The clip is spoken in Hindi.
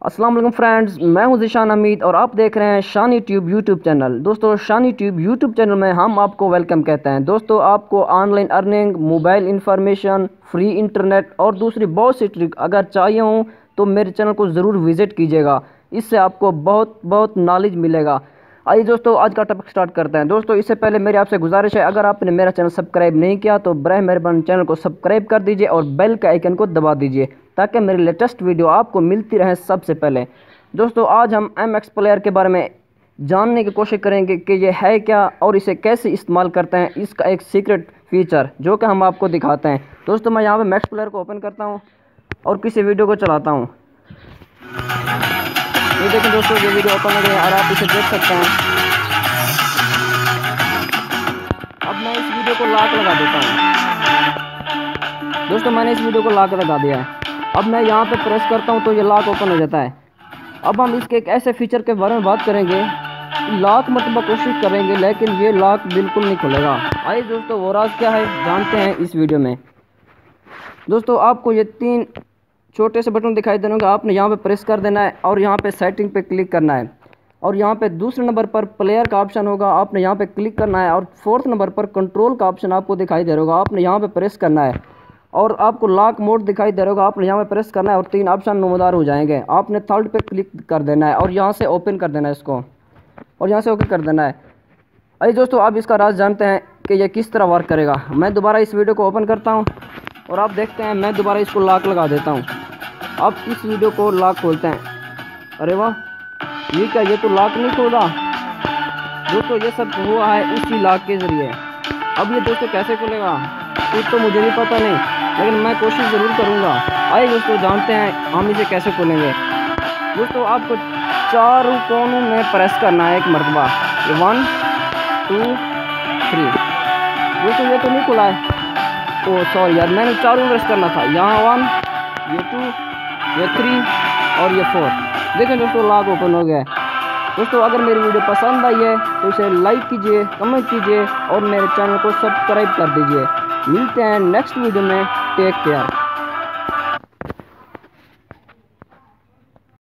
अस्सलाम वालेकुम फ्रेंड्स, मैं हूं zeeshan hameed और आप देख रहे हैं शानी ट्यूब यूट्यूब चैनल। दोस्तों, शानी ट्यूब यूट्यूब चैनल में हम आपको वेलकम कहते हैं। दोस्तों, आपको online earning, mobile information, free internet और दूसरी बहुत सी ट्रिक अगर चाहिए हो तो मेरे चैनल को ज़रूर विज़िट कीजिएगा। इससे आपको बहुत नॉलेज मिलेगा। आइए दोस्तों, आज का टॉपिक स्टार्ट करते हैं। दोस्तों, इससे पहले मेरी आपसे गुजारिश है, अगर आपने मेरा चैनल सब्सक्राइब नहीं किया तो बराह मेहरबानी चैनल को सब्सक्राइब कर दीजिए और बेल के आइकन को दबा दीजिए ताकि मेरी लेटेस्ट वीडियो आपको मिलती रहे सबसे पहले। दोस्तों, आज हम MX प्लेयर के बारे में जानने की कोशिश करेंगे कि ये है क्या और इसे कैसे इस्तेमाल करते हैं। इसका एक सीक्रेट फीचर जो कि हम आपको दिखाते हैं। दोस्तों, मैं यहाँ पे मैक्स प्लेयर को ओपन करता हूँ और किसी वीडियो को चलाता हूँ। ये देखें दोस्तों, ये वीडियो ओपन हो गई और आप इसे देख सकते हैं। अब मैं इस वीडियो को लॉक लगा देता हूँ। दोस्तों, मैंने इस वीडियो को लॉक लगा दिया है। अब मैं यहाँ पे प्रेस करता हूँ तो ये लॉक ओपन हो जाता है। अब हम इसके एक ऐसे फीचर के बारे में बात करेंगे, लॉक मतलब कोशिश करेंगे लेकिन ये लॉक बिल्कुल नहीं खुलेगा। आइए दोस्तों, वो राज क्या है जानते हैं इस वीडियो में। दोस्तों, आपको ये 3 छोटे से बटन दिखाई दे रहे, आपने यहाँ पे प्रेस कर देना है और यहाँ पे सेटिंग पे क्लिक करना है और यहाँ पे दूसरे नंबर पर प्लेयर का ऑप्शन होगा, आपने यहाँ पे क्लिक करना है और 4th नंबर पर कंट्रोल का ऑप्शन आपको दिखाई दे रहा होगा, आपने यहाँ पे प्रेस करना है और आपको लॉक मोड दिखाई दे रहा होगा, आपने यहाँ पे प्रेस करना है और 3 ऑप्शन नमदार हो जाएंगे। आपने 3rd पे क्लिक कर देना है और यहाँ से ओपन कर देना है इसको और यहाँ से ओके कर देना है। आइए दोस्तों, आप इसका राज जानते हैं कि यह किस तरह वर्क करेगा। मैं दोबारा इस वीडियो को ओपन करता हूँ और आप देखते हैं मैं दोबारा इसको लॉक लगा देता हूँ। अब इस वीडियो को लॉक खोलते हैं। अरे वाह, ये क्या, ये तो लॉक नहीं खोला। दोस्तों, ये सब हुआ है इसी लॉक के ज़रिए। अब ये दोस्तों कैसे खुलेगा कुछ तो मुझे भी पता नहीं, लेकिन मैं कोशिश ज़रूर करूँगा। आइए दोस्तों, जानते हैं हम इसे कैसे खोलेंगे। दोस्तों, आपको चारों कोनों में प्रेस करना है एक मरतबा। ये 1 2 3। दोस्तों, ये तो नहीं खुला है। ओह सॉरी यार, मैंने चारों प्रेस करना था। यहाँ 1, ये 2, ये 3 और ये 4। देखें दोस्तों, लॉक ओपन हो गया है। दोस्तों, अगर मेरी वीडियो पसंद आई है तो इसे लाइक कीजिए, कमेंट कीजिए और मेरे चैनल को सब्सक्राइब कर दीजिए। मिलते हैं नेक्स्ट वीडियो में। Take care.